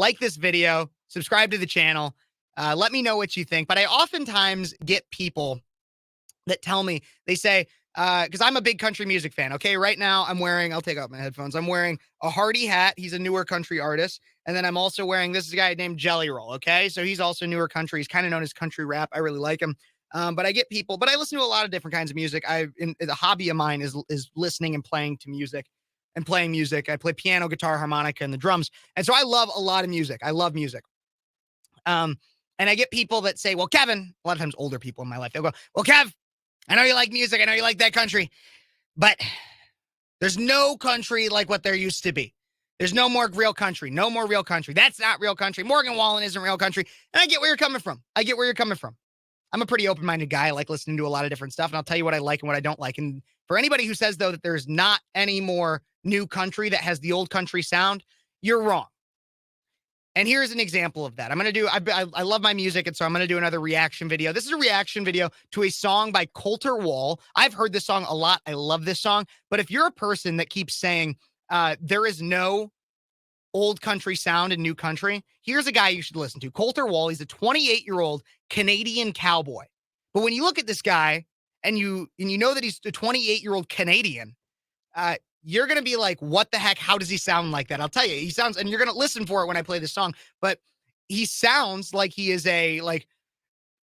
like this video, subscribe to the channel. Let me know what you think. But I oftentimes get people that tell me, they say, because I'm a big country music fan. Okay, right now I'm wearing, I'll take off my headphones. I'm wearing a Hardy hat. He's a newer country artist. And then I'm also wearing, this is a guy named Jelly Roll. Okay, so he's also newer country. He's kind of known as country rap. I really like him. But I get people, but I listen to a lot of different kinds of music. The hobby of mine is listening and playing to music and playing music. I play piano, guitar, harmonica, and the drums. And so I love a lot of music. I love music. And I get people that say, well, Kevin, a lot of times older people in my life, they'll go, well, Kev, I know you like music. I know you like that country, but there's no country like what there used to be. There's no more real country. No more real country. That's not real country. Morgan Wallen isn't real country. And I get where you're coming from. I'm a pretty open-minded guy. I like listening to a lot of different stuff, and I'll tell you what I like and what I don't like. And for anybody who says, though, that there's not any more new country that has the old country sound, you're wrong. And here's an example of that. I'm going to do, I love my music, and so I'm going to do another reaction video. This is a reaction video to a song by Colter Wall. I've heard this song a lot. I love this song. But if you're a person that keeps saying there is no old country sound in new country, here's a guy you should listen to. Colter Wall. He's a 28-year-old Canadian cowboy. But when you look at this guy and you know that he's a 28-year-old Canadian, you're going to be like, what the heck? How does he sound like that? I'll tell you, he sounds, and you're going to listen for it when I play this song, but he sounds like he is a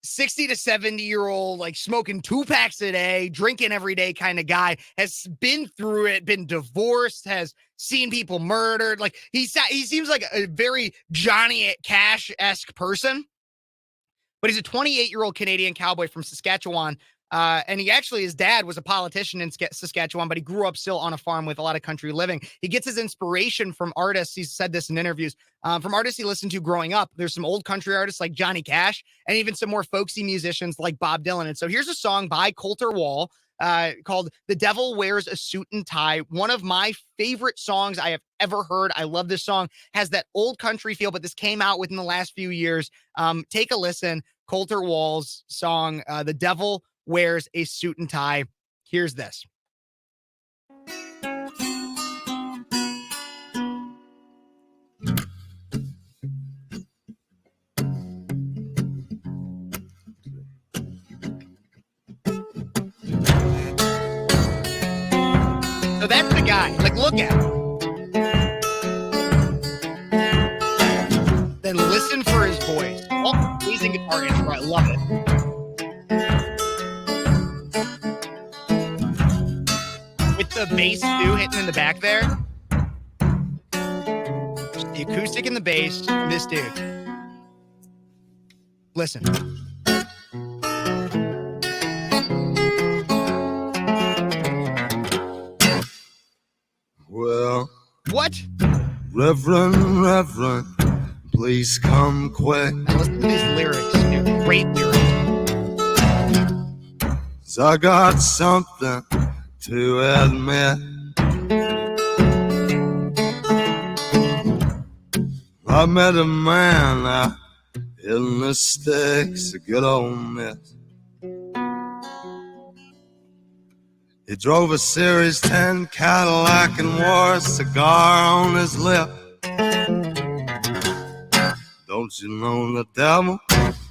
60 to 70-year-old, smoking 2 packs a day, drinking every day kind of guy, has been through it, been divorced, has seen people murdered. He seems like a very Johnny Cash-esque person, but he's a 28-year-old Canadian cowboy from Saskatchewan. And his dad was a politician in Saskatchewan, but he grew up still on a farm with a lot of country living. He gets his inspiration from artists. He's said this in interviews, from artists he listened to growing up. There's some old country artists like Johnny Cash and even some more folksy musicians like Bob Dylan. And so here's a song by Colter Wall called The Devil Wears a Suit and Tie. One of my favorite songs I have ever heard. I love this song. Has that old country feel, but this came out within the last few years. Take a listen. Colter Wall's song, The Devil Wears a Suit and Tie. Here's this. So that's the guy. Look at him. Then listen for his voice. Oh, amazing guitar intro. I love it. With the bass too hitting in the back there. Just the acoustic and the bass. And this dude. Listen. Well, what? Reverend, please come quick. Now listen to these lyrics, dude. Great lyrics. 'Cause I got something to admit. I met a man out in the sticks, a good old miss. He drove a Series 10 Cadillac and wore a cigar on his lip. Don't you know the devil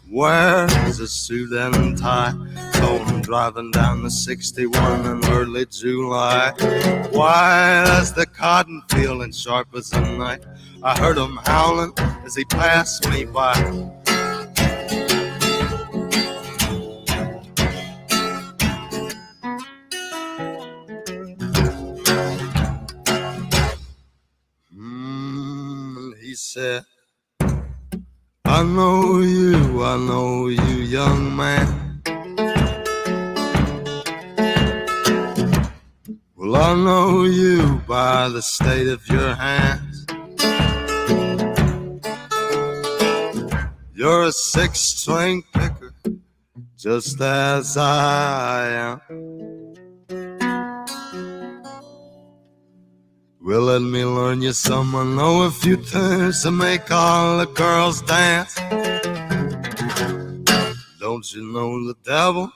wears a suit and tie? Told him driving down the 61 in early July. White as the cotton field and sharp as a knife. I heard him howling as he passed me by. He said, I know you, young man. Well, I know you by the state of your hands. You're a 6-string picker, just as I am. Well, let me learn you some. I know a few tunes to make all the girls dance. Don't you know the devil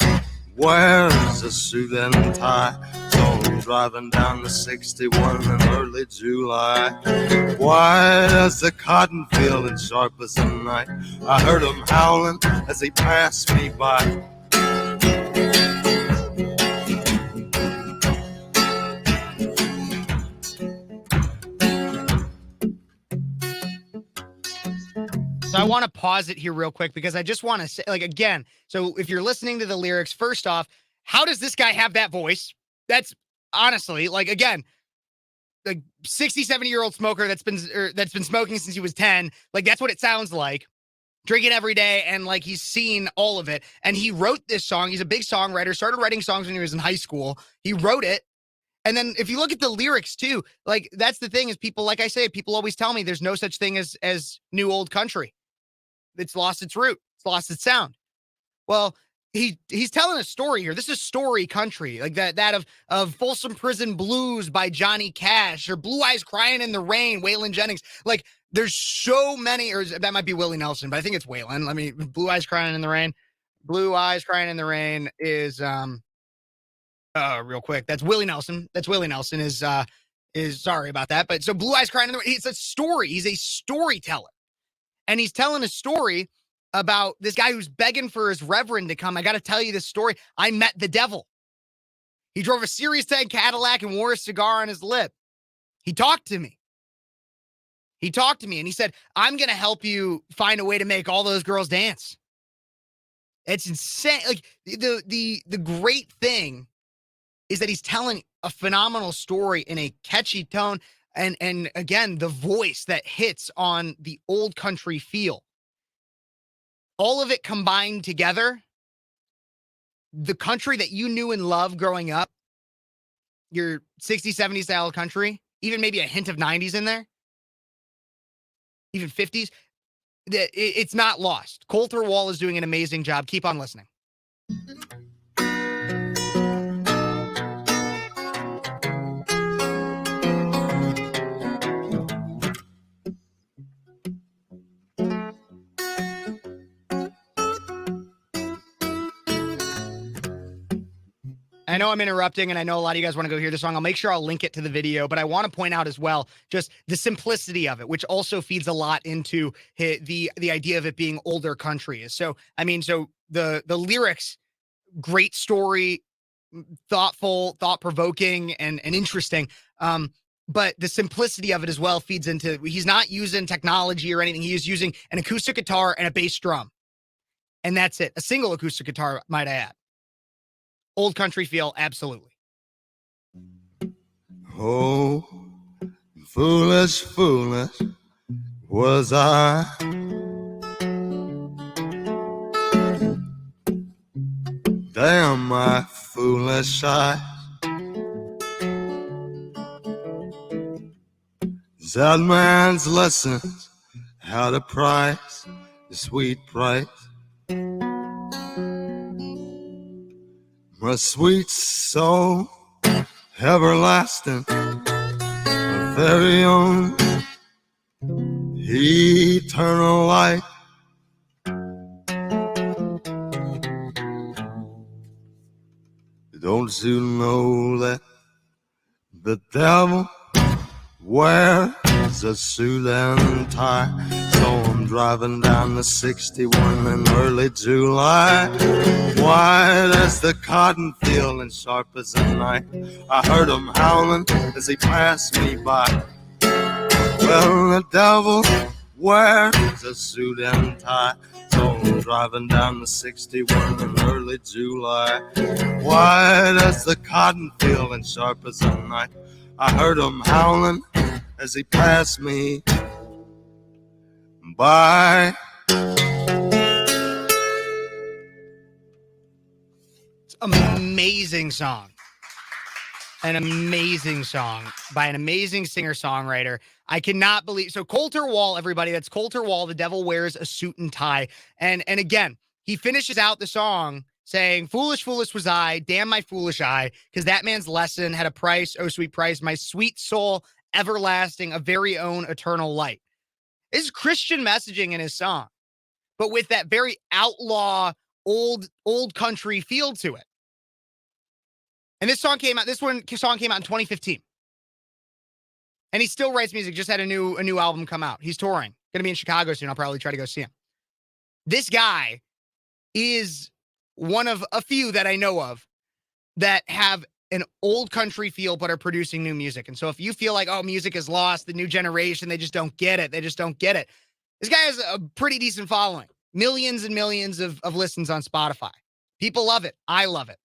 wears a suit and tie? Don't I'm driving down the 61 in early July. White as the cotton field and sharp as the night. I heard him howling as he passed me by. So I want to pause it here real quick because I just want to say, like, again, so if you're listening to the lyrics, first off, how does this guy have that voice? That's honestly, like, again, like 60, 70-year-old smoker that's been smoking since he was 10. Like, that's what it sounds like. Drinking every day, and like he's seen all of it. And he wrote this song. He's a big songwriter, started writing songs when he was in high school. He wrote it. And then if you look at the lyrics too, like that's the thing is people, like I say, people always tell me there's no such thing as new old country. It's lost its root. It's lost its sound. Well, he's telling a story here. This is story country, like that of Folsom Prison Blues by Johnny Cash, or Blue Eyes Crying in the Rain, Waylon Jennings. Like there's so many, or that might be Willie Nelson, but I think it's Waylon. Let me, Blue Eyes Crying in the Rain. Blue Eyes Crying in the Rain is real quick. That's Willie Nelson. That's Willie Nelson is sorry about that. But so Blue Eyes Crying in the Rain, it's a story. He's a storyteller. And he's telling a story about this guy who's begging for his reverend to come. I got to tell you this story. I met the devil. He drove a Series 10 Cadillac and wore a cigar on his lip. He talked to me. And he said, I'm going to help you find a way to make all those girls dance. It's insane. Like the great thing is that he's telling a phenomenal story in a catchy tone. And again, the voice that hits on the old country feel. All of it combined together, the country that you knew and loved growing up, your 60s, 70s style country, even maybe a hint of 90s in there, even 50s, it's not lost. Colter Wall is doing an amazing job. Keep on listening. I know I'm interrupting, and I know a lot of you guys want to go hear the song. I'll make sure I'll link it to the video, but I want to point out as well just the simplicity of it, which also feeds a lot into the idea of it being older country. So, I mean, so the lyrics, great story, thoughtful, thought-provoking, and interesting. But the simplicity of it as well feeds into, he's not using technology or anything. He is using an acoustic guitar and a bass drum. And that's it. A single acoustic guitar, might I add. Old country feel, absolutely. Oh, foolish, foolish was I. Damn my foolish eyes. That man's lessons had a price, a sweet price. My sweet soul, everlasting, my very own eternal life. Don't you know that the devil wears a suit and tie? So I'm driving down the 61 in early July. White as the cotton field and sharp as the night. I heard him howling as he passed me by. Well, the devil wears a suit and tie. So I'm driving down the 61 in early July. White as the cotton field and sharp as the night. I heard him howling as he passed me by. Amazing song. An amazing song by an amazing singer-songwriter. I cannot believe. So Colter Wall, everybody, that's Colter Wall. The devil wears a suit and tie. And again, he finishes out the song saying, foolish, foolish was I, damn my foolish eye, because that man's lesson had a price, oh sweet price, my sweet soul, everlasting, a very own eternal light. This is Christian messaging in his song, but with that very outlaw, old country feel to it. And this song came out in 2015. And he still writes music, just had a new album come out. He's touring. Gonna be in Chicago soon. I'll probably try to go see him. This guy is one of a few that I know of that have an old country feel but are producing new music. And so if you feel like, oh, music is lost, the new generation, they just don't get it. They just don't get it. This guy has a pretty decent following. Millions and millions of listens on Spotify. People love it. I love it.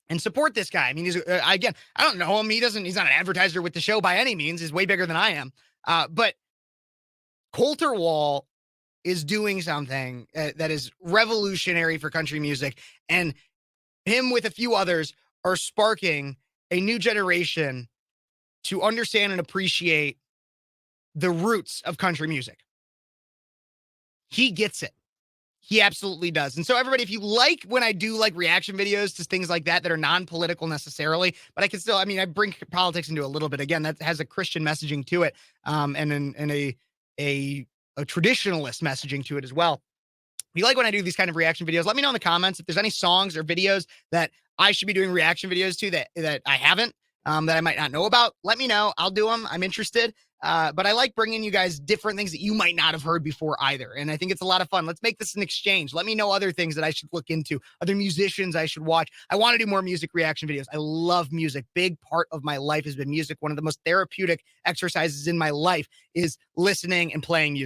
And support this guy. I mean, he's again, I don't know him. He's not an advertiser with the show by any means. He's way bigger than I am. But Colter Wall is doing something that is revolutionary for country music. And him with a few others are sparking a new generation to understand and appreciate the roots of country music. He gets it. He absolutely does. And so everybody, if you like when I do like reaction videos to things like that are non-political necessarily, but I can still, I mean, I bring politics into a little bit. Again, that has a Christian messaging to it, and a traditionalist messaging to it as well. If you like when I do these kind of reaction videos, let me know in the comments if there's any songs or videos that I should be doing reaction videos to that I haven't, that I might not know about. Let me know. I'll do them. I'm interested. But I like bringing you guys different things that you might not have heard before either. And I think it's a lot of fun. Let's make this an exchange. Let me know other things that I should look into, other musicians I should watch. I want to do more music reaction videos. I love music. Big part of my life has been music. One of the most therapeutic exercises in my life is listening and playing music.